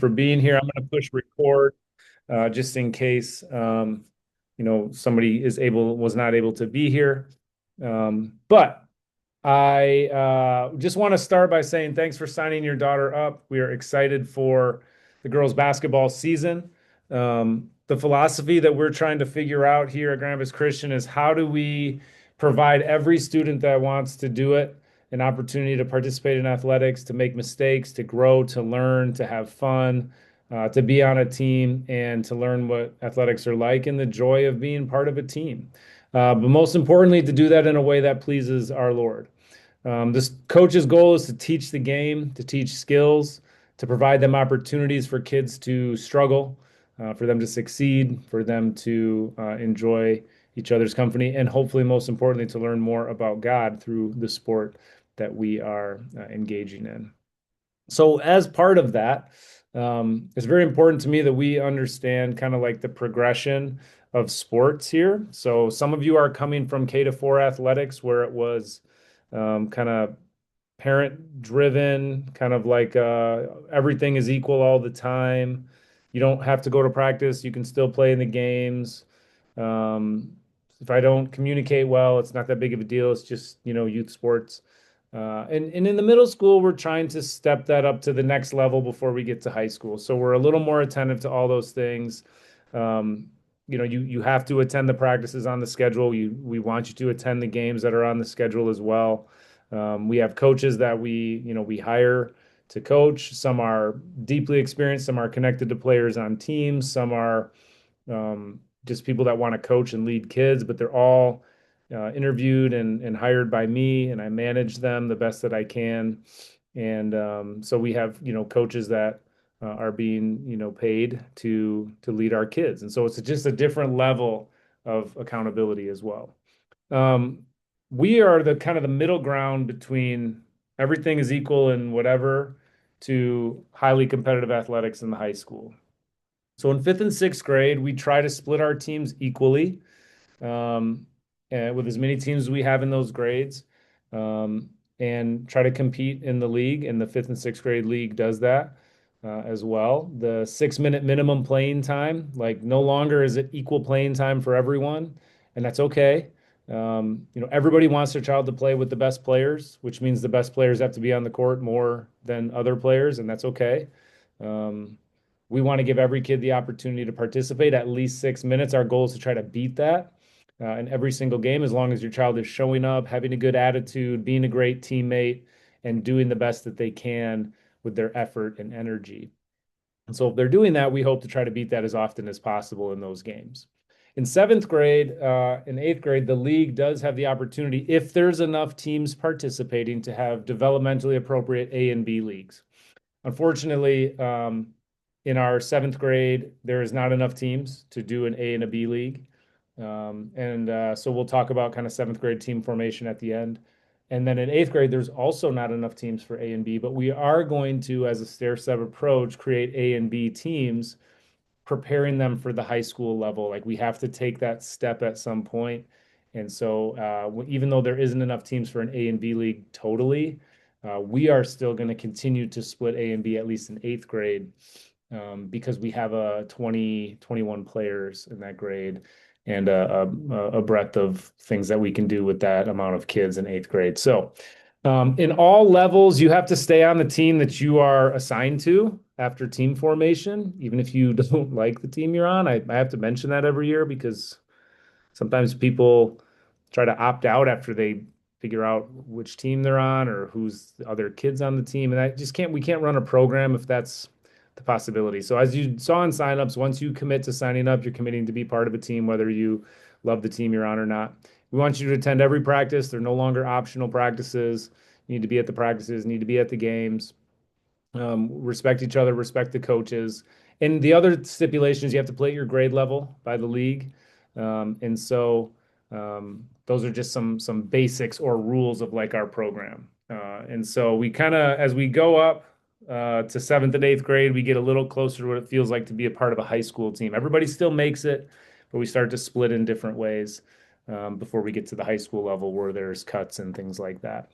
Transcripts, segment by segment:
for being here. I'm going to push record just in case somebody was not able to be here. But I just want to start by saying thanks for signing your daughter up. We are excited for the girls' basketball season. The philosophy that we're trying to figure out here at Grand Rapids Christian is how do we provide every student that wants to do it an opportunity to participate in athletics, to make mistakes, to grow, to learn, to have fun, to be on a team, and to learn what athletics are like and the joy of being part of a team. But most importantly, to do that in a way that pleases our Lord. This coach's goal is to teach the game, to teach skills, to provide them opportunities for kids to struggle, for them to succeed, for them to enjoy each other's company, and hopefully, most importantly, to learn more about God through the sport that we are engaging in. So, as part of that, it's very important to me that we understand kind of like the progression of sports here. So, some of you are coming from K-4 athletics where it was kind of parent driven, kind of like everything is equal all the time. You don't have to go to practice, you can still play in the games. Um, if I don't communicate well, it's not that big of a deal. It's just, youth sports. And in the middle school, we're trying to step that up to the next level before we get to high school. So we're a little more attentive to all those things. You have to attend the practices on the schedule. We want you to attend the games that are on the schedule as well. We have coaches that we hire to coach. Some are deeply experienced, some are connected to players on teams, some are just people that want to coach and lead kids, but they're all interviewed and hired by me, and I manage them the best that I can. And so we have, coaches that are being, paid to lead our kids. And so it's just a different level of accountability as well. Um, we are the kind of the middle ground between everything is equal and whatever to highly competitive athletics in the high school. So in fifth and sixth grade, we try to split our teams equally, um, with as many teams as we have in those grades, and try to compete in the league. And the fifth and sixth grade league does that as well. The 6 minute minimum playing time, like no longer is it equal playing time for everyone, and that's okay. Everybody wants their child to play with the best players, which means the best players have to be on the court more than other players, and that's okay. Um, we want to give every kid the opportunity to participate at least 6 minutes. Our goal is to try to beat that in every single game, as long as your child is showing up, having a good attitude, being a great teammate, and doing the best that they can with their effort and energy. And so if they're doing that, we hope to try to beat that as often as possible in those games. In seventh grade, in eighth grade, the league does have the opportunity, if there's enough teams participating, to have developmentally appropriate A and B leagues. Unfortunately, in our seventh grade, there is not enough teams to do an A and a B league. So we'll talk about kind of seventh grade team formation at the end. And then in eighth grade, there's also not enough teams for A and B, but we are going to, as a stair step approach, create A and B teams, preparing them for the high school level. Like we have to take that step at some point. And so even though there isn't enough teams for an A and B league totally, we are still going to continue to split A and B at least in eighth grade, because we have 21 players in that grade and a breadth of things that we can do with that amount of kids in eighth grade. So in all levels, you have to stay on the team that you are assigned to after team formation, even if you don't like the team you're on. I have to mention that every year because sometimes people try to opt out after they figure out which team they're on or who's the other kids on the team. And we can't run a program if that's the possibility. So as you saw in signups, once you commit to signing up, you're committing to be part of a team, whether you love the team you're on or not. We want you to attend every practice. They're no longer optional practices. You need to be at the practices, need to be at the games. Respect each other, respect the coaches. And the other stipulations, you have to play at your grade level by the league. Those are just some basics or rules of like our program. And so we kind of, as we go up to seventh and eighth grade, we get a little closer to what it feels like to be a part of a high school team. Everybody still makes it, but we start to split in different ways before we get to the high school level where there's cuts and things like that.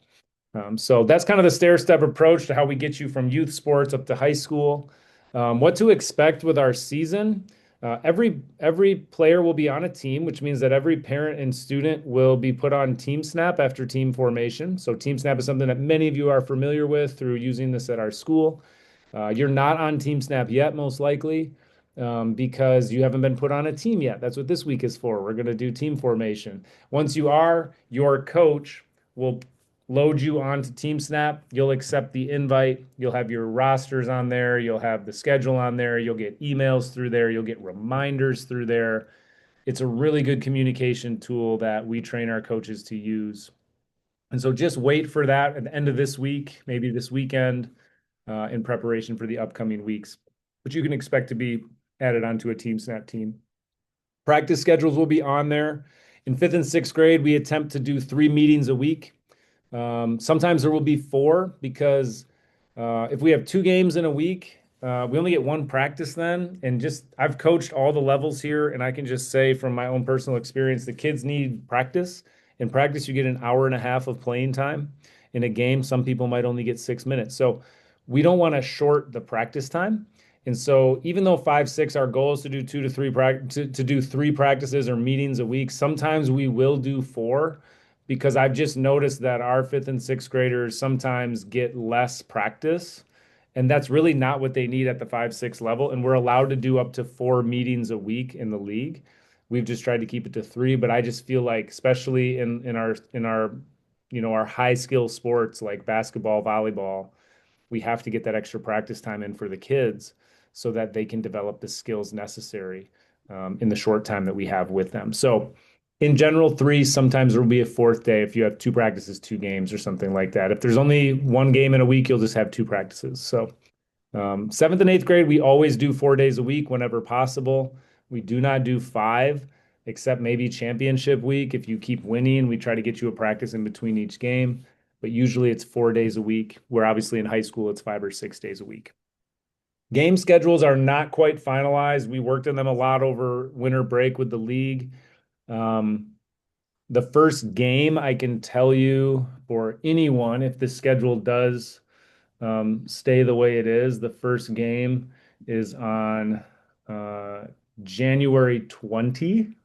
So that's kind of the stair step approach to how we get you from youth sports up to high school. What to expect with our season? Every player will be on a team, which means that every parent and student will be put on Team Snap after team formation. So Team Snap is something that many of you are familiar with through using this at our school. You're not on Team Snap yet, most likely, because you haven't been put on a team yet. That's what this week is for. We're going to do team formation. Once you are, your coach will load you onto Team Snap. You'll accept the invite. You'll have your rosters on there. You'll have the schedule on there. You'll get emails through there. You'll get reminders through there. It's a really good communication tool that we train our coaches to use. And so just wait for that at the end of this week, maybe this weekend, in preparation for the upcoming weeks. But you can expect to be added onto a Team Snap team. Practice schedules will be on there. In fifth and sixth grade, we attempt to do 3 meetings a week. Sometimes there will be four because if we have 2 games in a week, we only get one practice then. And just I've coached all the levels here, and I can just say from my own personal experience, the kids need practice. In practice, you get an hour and a half of playing time. In a game, some people might only get 6 minutes. So we don't want to short the practice time. And so even though 5, 6, our goal is to do 2 to 3 to do 3 practices or meetings a week, sometimes we will do four because I've just noticed that our fifth and sixth graders sometimes get less practice. And that's really not what they need at the 5, 6 level. And we're allowed to do up to 4 meetings a week in the league. We've just tried to keep it to 3, but I just feel like, especially in our our high skill sports like basketball, volleyball, we have to get that extra practice time in for the kids so that they can develop the skills necessary in the short time that we have with them. So in general, 3, sometimes there will be a fourth day if you have 2 practices, 2 games or something like that. If there's only 1 game in a week, you'll just have 2 practices. So seventh and eighth grade, we always do 4 days a week whenever possible. We do not do 5, except maybe championship week. If you keep winning, we try to get you a practice in between each game. But usually it's 4 days a week, where obviously in high school it's 5 or 6 days a week. Game schedules are not quite finalized. We worked on them a lot over winter break with the league. Um, the first game, I can tell you for anyone, if the schedule does stay the way it is, the first game is on uh, January 20.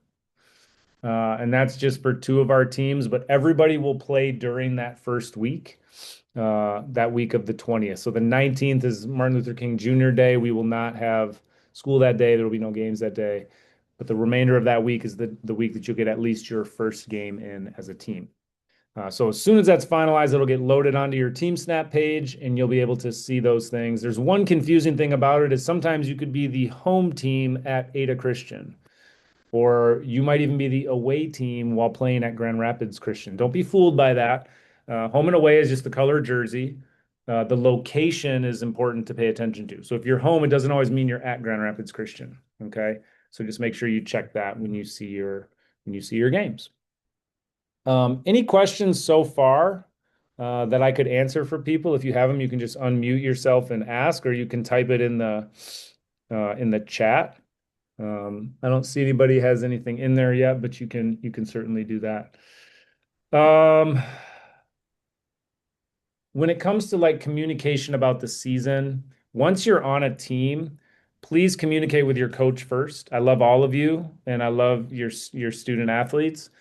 And that's just for 2 of our teams, but everybody will play during that first week, that week of the 20th. So the 19th is Martin Luther King Jr. Day. We will not have school that day. There will be no games that day. But the remainder of that week is the week that you'll get at least your first game in as a team. So as soon as that's finalized, it'll get loaded onto your Team Snap page and you'll be able to see those things. There's one confusing thing about it is sometimes you could be the home team at Ada Christian, or you might even be the away team while playing at Grand Rapids Christian. Don't be fooled by that. Home and away is just the color jersey. The location is important to pay attention to. So if you're home, it doesn't always mean you're at Grand Rapids Christian. Okay. So just make sure you check that when you see your games. Any questions so far that I could answer for people? If you have them, you can just unmute yourself and ask, or you can type it in the chat. I don't see anybody has anything in there yet, but you can certainly do that. Um, when it comes to like communication about the season, once you're on a team, please communicate with your coach first. I love all of you, and I love your student athletes.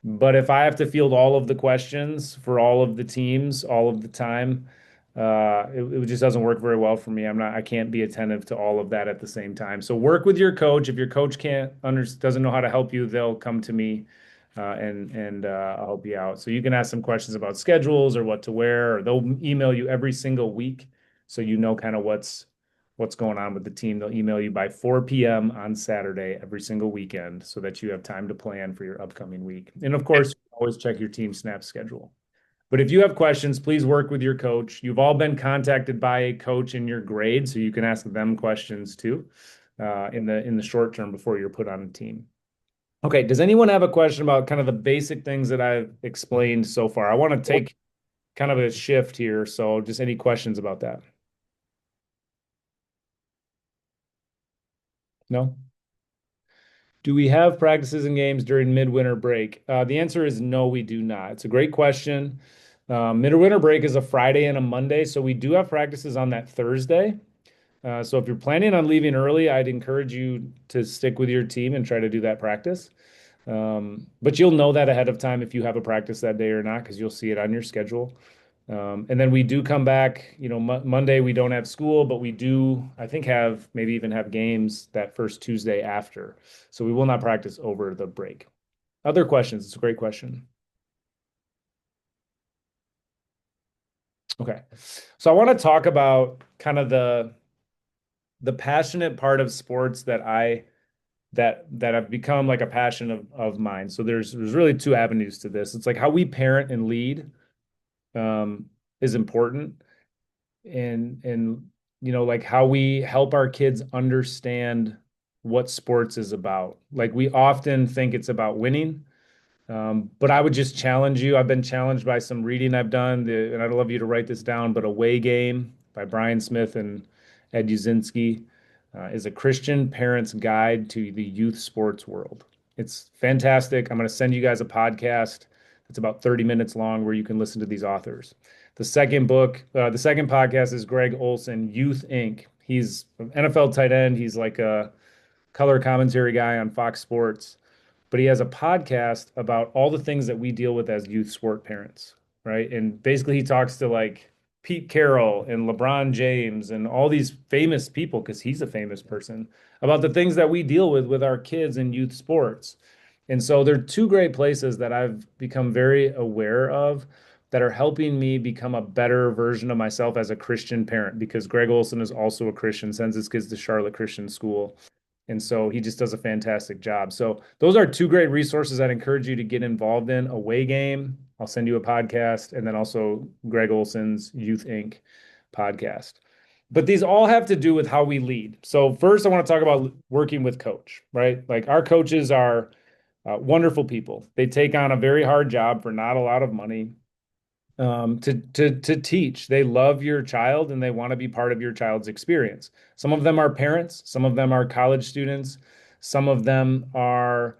But if I have to field all of the questions for all of the teams all of the time, it just doesn't work very well for me. I can't be attentive to all of that at the same time. So work with your coach. If your coach doesn't know how to help you, they'll come to me, and I'll help you out. So you can ask some questions about schedules or what to wear, or they'll email you every single week, so you know kind of what's going on with the team. They'll email you by 4 p.m. on Saturday every single weekend so that you have time to plan for your upcoming week. And of course, always check your Team Snap schedule. But if you have questions, please work with your coach. You've all been contacted by a coach in your grade, so you can ask them questions too, in the short term before you're put on a team. Okay, does anyone have a question about kind of the basic things that I've explained so far? I want to take kind of a shift here, so just any questions about that? No? Do we have practices and games during midwinter break? The answer is no, we do not. It's a great question. Midwinter break is a Friday and a Monday, so we do have practices on that Thursday. So if you're planning on leaving early, I'd encourage you to stick with your team and try to do that practice. But you'll know that ahead of time if you have a practice that day or not, because you'll see it on your schedule. And then we do come back, Monday we don't have school, but we do, I think, have maybe even have games that first Tuesday after. So we will not practice over the break. Other questions? It's a great question. Okay. So I want to talk about kind of the passionate part of sports that have become like a passion of mine. So there's really two avenues to this. It's like how we parent and lead um, is important, and like how we help our kids understand what sports is about. Like we often think it's about winning, but I would just challenge you. I've been challenged by some reading I've done, and I'd love you to write this down. But Away Game by Brian Smith and Ed Uzinski is a Christian parent's guide to the youth sports world. It's fantastic. I'm going to send you guys a podcast that's about 30 minutes long where you can listen to these authors. The second podcast is Greg Olson, Youth Inc. He's an NFL tight end. He's like a color commentary guy on Fox Sports, but he has a podcast about all the things that we deal with as youth sport parents, right? And basically, he talks to like Pete Carroll and LeBron James and all these famous people, because he's a famous person, about the things that we deal with our kids in youth sports. And so there are two great places that I've become very aware of that are helping me become a better version of myself as a Christian parent, because Greg Olson is also a Christian, sends his kids to Charlotte Christian School. And so he just does a fantastic job. So those are two great resources I'd encourage you to get involved in. Away Game, I'll send you a podcast, and then also Greg Olson's Youth Inc. podcast. But these all have to do with how we lead. So first, I want to talk about working with coach, right? Like our coaches are wonderful people. They take on a very hard job for not a lot of money to teach. They love your child and they want to be part of your child's experience. Some of them are parents, some of them are college students, some of them are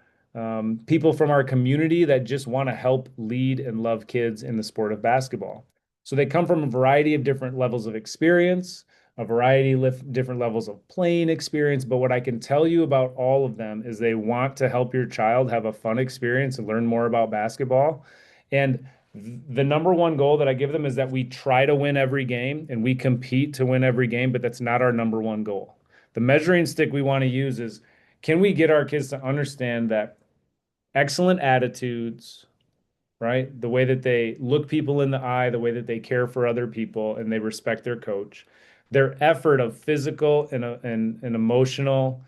people from our community that just want to help lead and love kids in the sport of basketball. So they come from a variety of different levels of experience, a variety of different levels of playing experience. But what I can tell you about all of them is they want to help your child have a fun experience and learn more about basketball. And the number one goal that I give them is that we try to win every game and we compete to win every game, but that's not our number one goal. The measuring stick we want to use is, can we get our kids to understand that excellent attitudes, right? The way that they look people in the eye, the way that they care for other people and they respect their coach, their effort of physical and emotional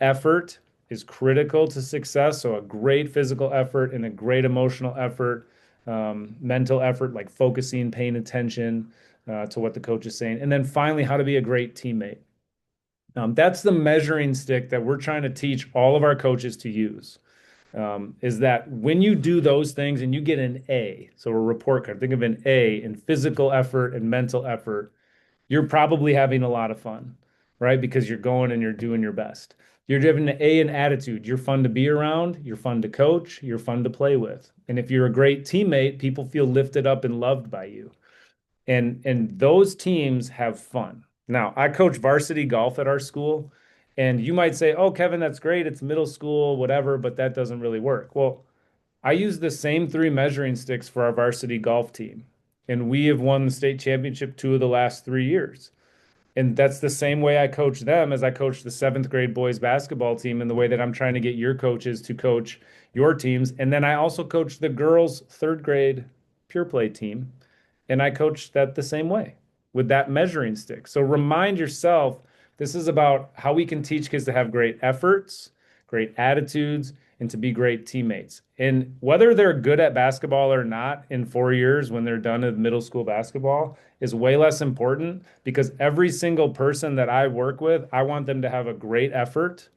effort is critical to success. So a great physical effort and a great emotional effort, mental effort, like focusing, paying attention to what the coach is saying. And then finally, how to be a great teammate. That's the measuring stick that we're trying to teach all of our coaches to use. Is that when you do those things and you get an A, so a report card, think of an A in physical effort and mental effort, you're probably having a lot of fun, right? Because you're going and you're doing your best. You're having an A in attitude. You're fun to be around. You're fun to coach. You're fun to play with. And if you're a great teammate, people feel lifted up and loved by you. And those teams have fun. Now, I coach varsity golf at our school, and you might say, "Oh, Kevin, that's great. It's middle school, whatever, but that doesn't really work." Well, I use the same three measuring sticks for our varsity golf team, and we have won the state championship 2 of the last 3 years. And that's the same way I coach them as I coach the seventh grade boys basketball team, and the way that I'm trying to get your coaches to coach your teams. And then I also coach the girls' third grade pure play team, and I coach that the same way with that measuring stick. So remind yourself this is about how we can teach kids to have great efforts, great attitudes, and to be great teammates. And whether they're good at basketball or not in 4 years when they're done with middle school basketball is way less important, because every single person that I work with, I want them to have a great effort,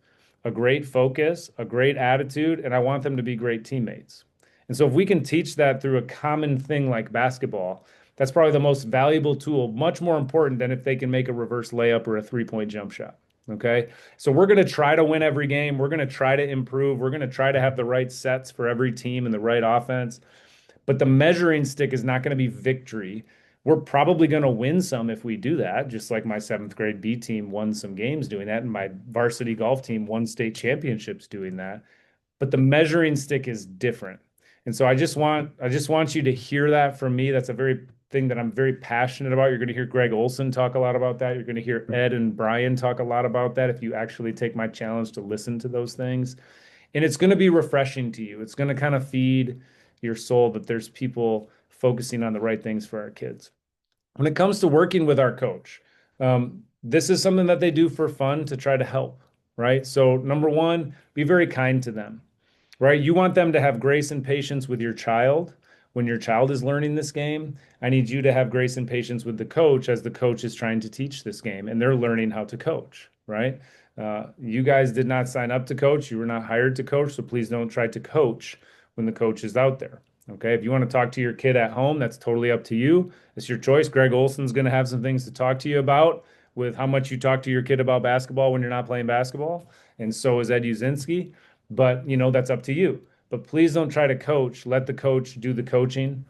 a great focus, a great attitude, and I want them to be great teammates. And so if we can teach that through a common thing like basketball, that's probably the most valuable tool, much more important than if they can make a reverse layup or a three-point jump shot. Okay. So we're going to try to win every game. We're going to try to improve. We're going to try to have the right sets for every team and the right offense. But the measuring stick is not going to be victory. We're probably going to win some if we do that, just like my seventh grade B team won some games doing that, and my varsity golf team won state championships doing that. But the measuring stick is different. And so I just want you to hear that from me. That's a very thing that I'm very passionate about. You're going to hear Greg Olson talk a lot about that. You're going to hear Ed and Brian talk a lot about that if you actually take my challenge to listen to those things. And it's going to be refreshing to you. It's going to kind of feed your soul that there's people focusing on the right things for our kids. When it comes to working with our coach, this is something that they do for fun to try to help, right? So, number one, be very kind to them, right? You want them to have grace and patience with your child when your child is learning this game. I need you to have grace and patience with the coach as the coach is trying to teach this game and they're learning how to coach, right? You guys did not sign up to coach. You were not hired to coach. So please don't try to coach when the coach is out there. Okay. If you want to talk to your kid at home, that's totally up to you. It's your choice. Greg Olson's going to have some things to talk to you about with how much you talk to your kid about basketball when you're not playing basketball. And so is Ed Uzinski. But that's up to you. But please don't try to coach. Let the coach do the coaching.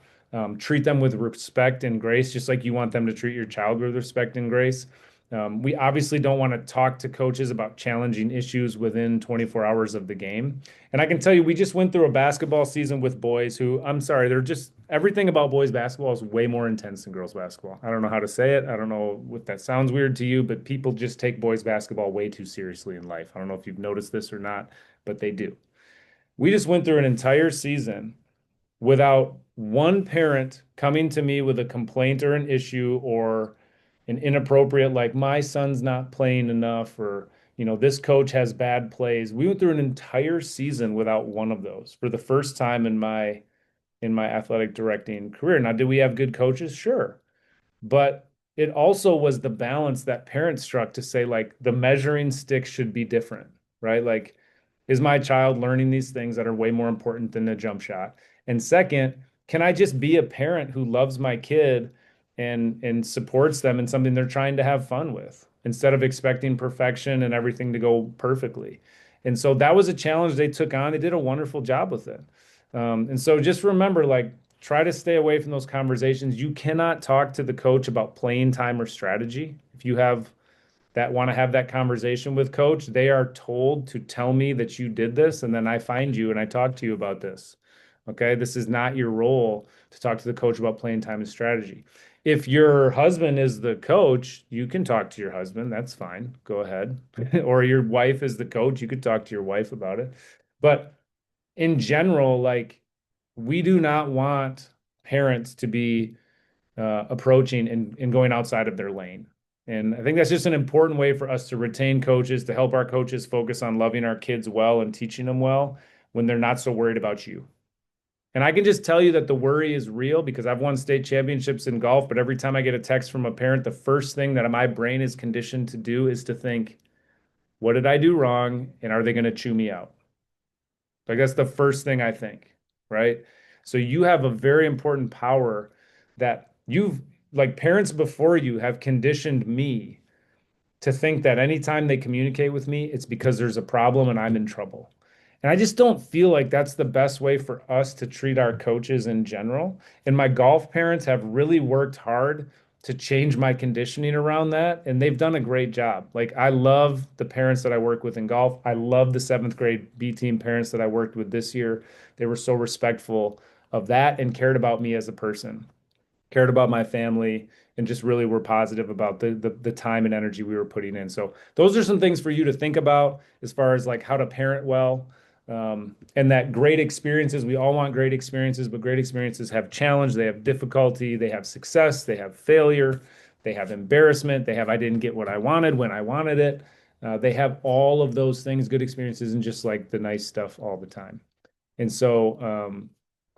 Treat them with respect and grace, just like you want them to treat your child with respect and grace. We obviously don't want to talk to coaches about challenging issues within 24 hours of the game. And I can tell you, we just went through a basketball season with boys who, I'm sorry, they're just everything about boys basketball is way more intense than girls basketball. I don't know how to say it. I don't know if that sounds weird to you, but people just take boys basketball way too seriously in life. I don't know if you've noticed this or not, but they do. We just went through an entire season without one parent coming to me with a complaint or an issue or an inappropriate, like my son's not playing enough, or this coach has bad plays. We went through an entire season without one of those for the first time in my athletic directing career. Now, did we have good coaches? Sure. But it also was the balance that parents struck to say, like, the measuring stick should be different, right? Like, is my child learning these things that are way more important than a jump shot? And second, can I just be a parent who loves my kid and supports them in something they're trying to have fun with instead of expecting perfection and everything to go perfectly? And so that was a challenge they took on. They did a wonderful job with it. And so just remember, like, try to stay away from those conversations. You cannot talk to the coach about playing time or strategy. If you want to have that conversation with coach, they are told to tell me that you did this, and then I find you and I talk to you about this. Okay, this is not your role to talk to the coach about playing time and strategy. If your husband is the coach, you can talk to your husband. That's fine. Go ahead. Or your wife is the coach, you could talk to your wife about it. But in general, like, we do not want parents to be approaching and going outside of their lane. And I think that's just an important way for us to retain coaches, to help our coaches focus on loving our kids well and teaching them well when they're not so worried about you. And I can just tell you that the worry is real because I've won state championships in golf, but every time I get a text from a parent, the first thing that my brain is conditioned to do is to think, what did I do wrong? And are they going to chew me out? Like, that's the first thing I think, right? So you have a very important power that like, parents before you have conditioned me to think that anytime they communicate with me, it's because there's a problem and I'm in trouble. And I just don't feel like that's the best way for us to treat our coaches in general. And my golf parents have really worked hard to change my conditioning around that. And they've done a great job. Like, I love the parents that I work with in golf. I love the seventh grade B team parents that I worked with this year. They were so respectful of that and cared about me as a person, cared about my family, and just really were positive about the time and energy we were putting in. So those are some things for you to think about as far as like how to parent well. And that great experiences, we all want great experiences, but great experiences have challenge, they have difficulty, they have success, they have failure, they have embarrassment, they have I didn't get what I wanted when I wanted it. They have all of those things, good experiences, and just like the nice stuff all the time. And so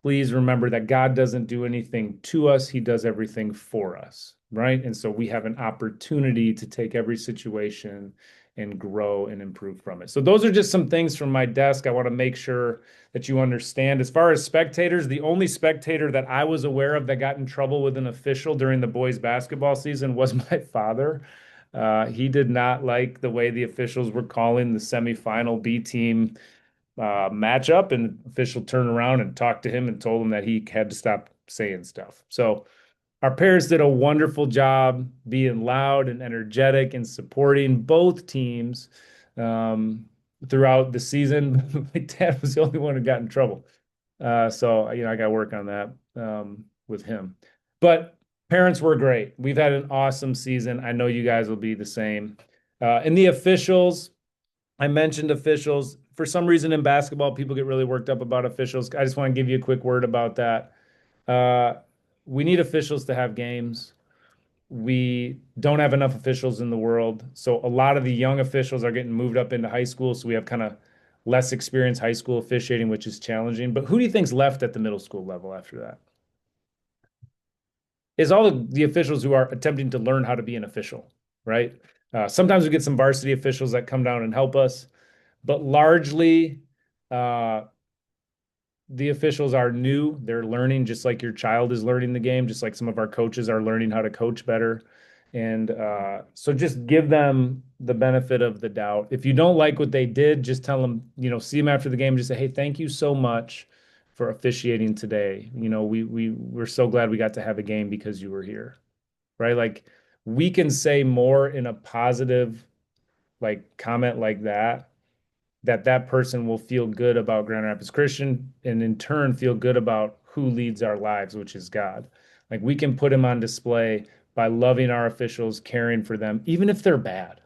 please remember that God doesn't do anything to us, He does everything for us, right? And so we have an opportunity to take every situation and grow and improve from it. So those are just some things from my desk I want to make sure that you understand. As far as spectators, the only spectator that I was aware of that got in trouble with an official during the boys' basketball season was my father. He did not like the way the officials were calling the semifinal B team matchup, and the official turned around and talked to him and told him that he had to stop saying stuff. So Our parents did a wonderful job being loud and energetic and supporting both teams um, throughout the season. My dad was the only one who got in trouble. So, I got to work on that with him. But parents were great. We've had an awesome season. I know you guys will be the same. And the officials, I mentioned officials. For some reason in basketball, people get really worked up about officials. I just want to give you a quick word about that. Uh, we need officials to have games. We don't have enough officials in the world. So a lot of the young officials are getting moved up into high school. So we have kind of less experienced high school officiating, which is challenging. But who do you think's left at the middle school level after that? Is all the officials who are attempting to learn how to be an official, right? Sometimes we get some varsity officials that come down and help us, but largely, uh, the officials are new. They're learning just like your child is learning the game, just like some of our coaches are learning how to coach better. And so just give them the benefit of the doubt. If you don't like what they did, just tell them, see them after the game, just say, hey, thank you so much for officiating today. We're so glad we got to have a game because you were here. Right? Like we can say more in a positive like comment like that person will feel good about Grand Rapids Christian and in turn feel good about who leads our lives, which is God. Like we can put him on display by loving our officials, caring for them, even if they're bad.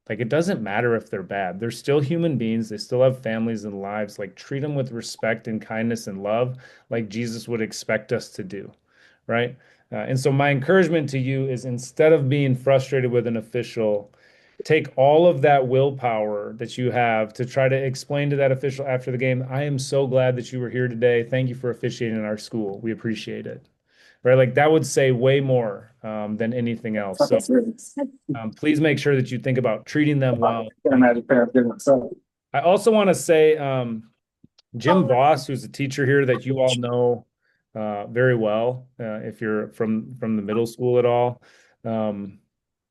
Like it doesn't matter if they're bad. They're still human beings. They still have families and lives. Like treat them with respect and kindness and love, like Jesus would expect us to do. Right. And so my encouragement to you is instead of being frustrated with an official, take all of that willpower that you have to try to explain to that official after the game, I am so glad that you were here today. Thank you for officiating in our school. We appreciate it. Right? Like that would say way more than anything else. So please make sure that you think about treating them well. I also want to say, Jim Voss, who's a teacher here that you all know very well, if you're from the middle school at all. Um,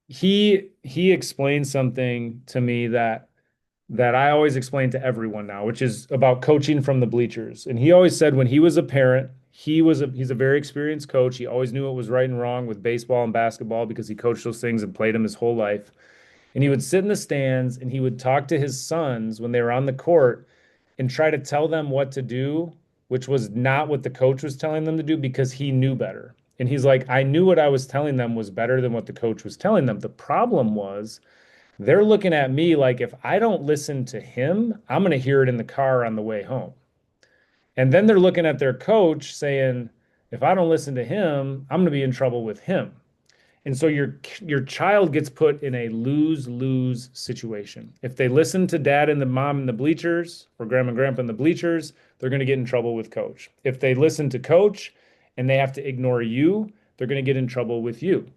he explained something to me that I always explain to everyone now, which is about coaching from the bleachers. And he always said when he was a parent, he's a very experienced coach. He always knew what was right and wrong with baseball and basketball because he coached those things and played them his whole life. And he would sit in the stands and he would talk to his sons when they were on the court and try to tell them what to do, which was not what the coach was telling them to do because he knew better. And he's like, I knew what I was telling them was better than what the coach was telling them. The problem was they're looking at me like if I don't listen to him, I'm going to hear it in the car on the way home. And then they're looking at their coach saying, if I don't listen to him, I'm going to be in trouble with him. And so your child gets put in a lose-lose situation. If they listen to dad and the mom in the bleachers or grandma and grandpa in the bleachers, they're going to get in trouble with coach. If they listen to coach and they have to ignore you, they're going to get in trouble with you.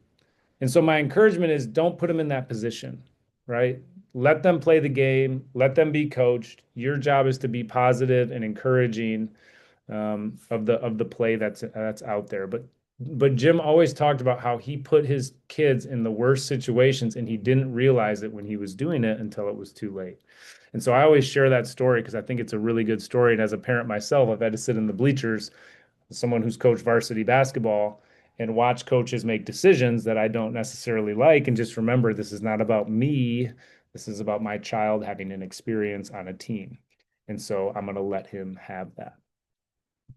And so my encouragement is don't put them in that position, right? Let them play the game, let them be coached. Your job is to be positive and encouraging of the play that's out there. But Jim always talked about how he put his kids in the worst situations and he didn't realize it when he was doing it until it was too late. And so I always share that story because I think it's a really good story. And as a parent myself, I've had to sit in the bleachers, someone who's coached varsity basketball, and watch coaches make decisions that I don't necessarily like. And just remember, this is not about me. This is about my child having an experience on a team. And so I'm going to let him have that.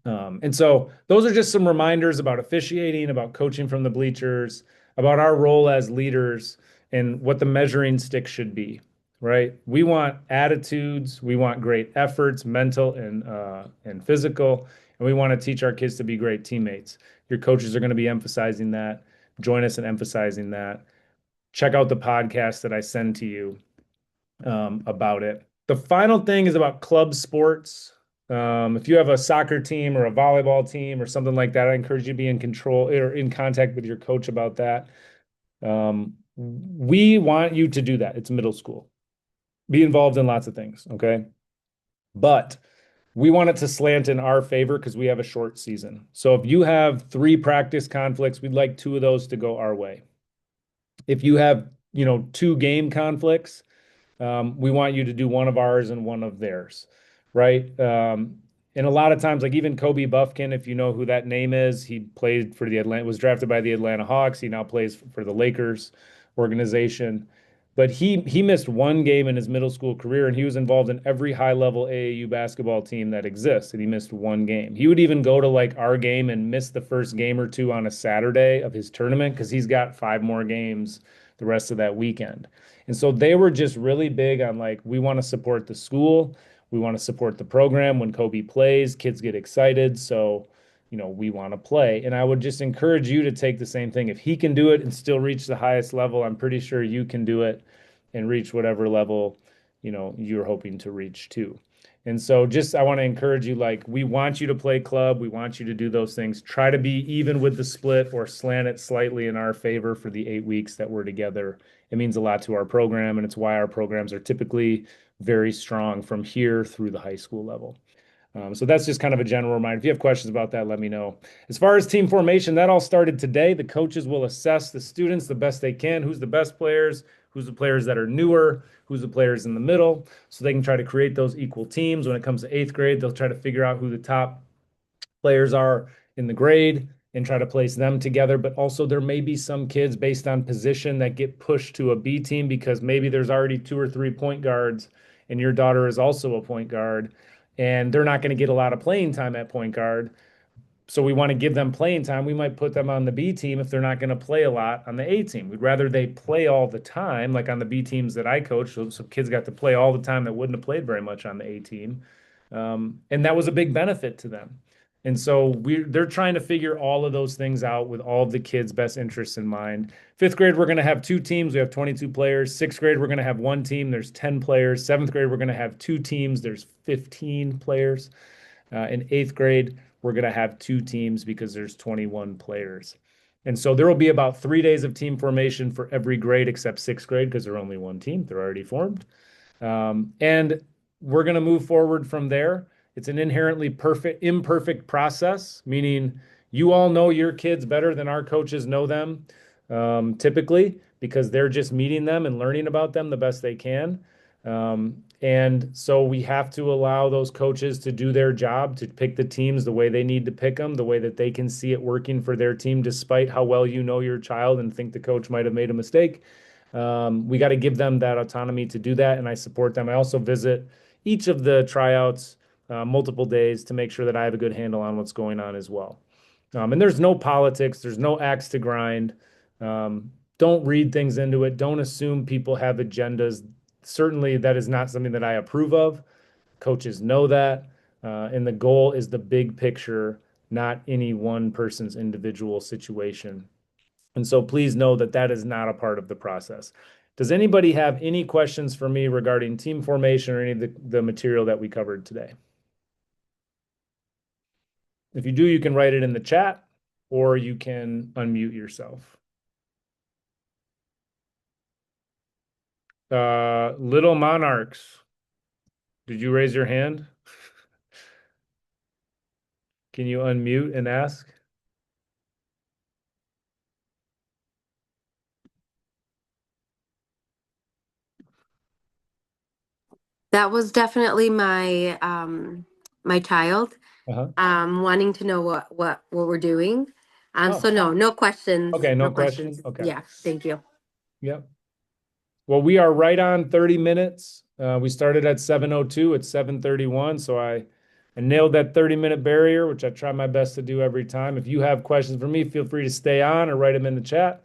And so those are just some reminders about officiating, about coaching from the bleachers, about our role as leaders, and what the measuring stick should be, right? We want attitudes, we want great efforts, mental and physical, and we want to teach our kids to be great teammates. Your coaches are going to be emphasizing that. Join us in emphasizing that. Check out the podcast that I send to you about it. The final thing is about club sports. If you have a soccer team or a volleyball team or something like that, I encourage you to be in control or in contact with your coach about that. We want you to do that. It's middle school. Be involved in lots of things, okay? But we want it to slant in our favor because we have a short season. So if you have 3 practice conflicts, we'd like 2 of those to go our way. If you have, 2 game conflicts, we want you to do one of ours and one of theirs, right? And a lot of times, like even Kobe Buffkin, if you know who that name is, he played for the Atlanta, was drafted by the Atlanta Hawks. He now plays for the Lakers organization. But he missed one game in his middle school career, and he was involved in every high level AAU basketball team that exists, and he missed one game. He would even go to like our game and miss the first game or two on a Saturday of his tournament because he's got five more games the rest of that weekend. And so they were just really big on like, we want to support the school. We want to support the program. When Kobe plays, kids get excited. So, we want to play. And I would just encourage you to take the same thing. If he can do it and still reach the highest level, I'm pretty sure you can do it and reach whatever level, you're hoping to reach too. And so just I want to encourage you, like, we want you to play club. We want you to do those things. Try to be even with the split or slant it slightly in our favor for the 8 weeks that we're together. It means a lot to our program, and it's why our programs are typically very strong from here through the high school level. So that's just kind of a general reminder. If you have questions about that, let me know. As far as team formation, that all started today. The coaches will assess the students the best they can, who's the best players, who's the players that are newer, who's the players in the middle, so they can try to create those equal teams. When it comes to eighth grade, they'll try to figure out who the top players are in the grade and try to place them together. But also, there may be some kids based on position that get pushed to a B team because maybe there's already two or three point guards, and your daughter is also a point guard, and they're not going to get a lot of playing time at point guard. So we want to give them playing time. We might put them on the B team if they're not going to play a lot on the A team. We'd rather they play all the time, like on the B teams that I coach. So kids got to play all the time that wouldn't have played very much on the A team. And that was a big benefit to them. And so they're trying to figure all of those things out with all of the kids' best interests in mind. Fifth grade, we're going to have two teams. We have 22 players. Sixth grade, we're going to have one team. There's 10 players. Seventh grade, we're going to have two teams. There's 15 players. In eighth grade, we're going to have two teams because there's 21 players. And so there will be about 3 days of team formation for every grade except sixth grade because they're only one team. They're already formed. And we're going to move forward from there. It's an inherently imperfect process, meaning you all know your kids better than our coaches know them, typically, because they're just meeting them and learning about them the best they can. And so we have to allow those coaches to do their job, to pick the teams the way they need to pick them, the way that they can see it working for their team, despite how well you know your child and think the coach might have made a mistake. We got to give them that autonomy to do that, and I support them. I also visit each of the tryouts multiple days to make sure that I have a good handle on what's going on as well. And there's no politics, there's no axe to grind. Don't read things into it. Don't assume people have agendas. Certainly, that is not something that I approve of. Coaches know that. And the goal is the big picture, not any one person's individual situation. And so please know that that is not a part of the process. Does anybody have any questions for me regarding team formation or any of the material that we covered today? If you do, you can write it in the chat or you can unmute yourself. Little Monarchs, did you raise your hand? Can you unmute and ask? That was definitely my child Uh-huh. wanting to know what we're doing. Oh, So no questions. okay, no questions. questions. Okay. Yeah, thank you. Yep. Well, we are right on 30 minutes. We started at 7:02. It's 7:31, so I nailed that 30-minute barrier, which I try my best to do every time. If you have questions for me, feel free to stay on or write them in the chat.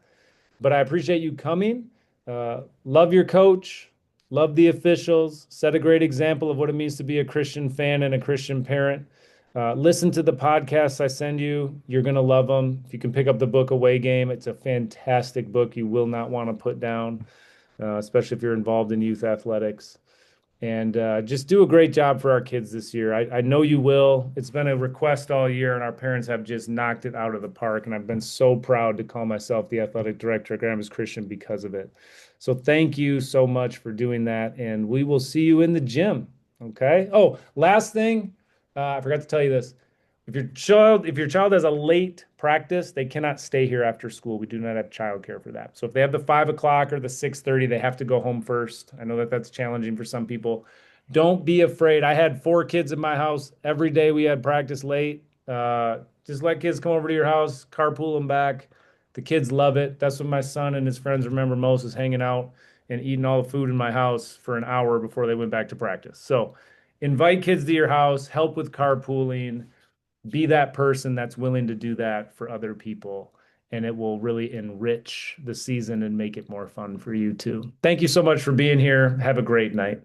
But I appreciate you coming. Love your coach, love the officials, set a great example of what it means to be a Christian fan and a Christian parent. Listen to the podcasts I send you. You're going to love them. If you can pick up the book Away Game, it's a fantastic book you will not want to put down, especially if you're involved in youth athletics. And just do a great job for our kids this year. I know you will. It's been a request all year, and our parents have just knocked it out of the park. And I've been so proud to call myself the athletic director at Grandma's Christian because of it. So thank you so much for doing that. And we will see you in the gym. Okay. Oh, last thing, I forgot to tell you this. If your child has a late practice, they cannot stay here after school. We do not have childcare for that. So if they have the 5 o'clock or the 6:30, they have to go home first. I know that that's challenging for some people. Don't be afraid. I had 4 kids in my house. Every day we had practice late. Just let kids come over to your house, carpool them back. The kids love it. That's what my son and his friends remember most is hanging out and eating all the food in my house for an hour before they went back to practice. So invite kids to your house, help with carpooling, be that person that's willing to do that for other people. And it will really enrich the season and make it more fun for you too. Thank you so much for being here. Have a great night.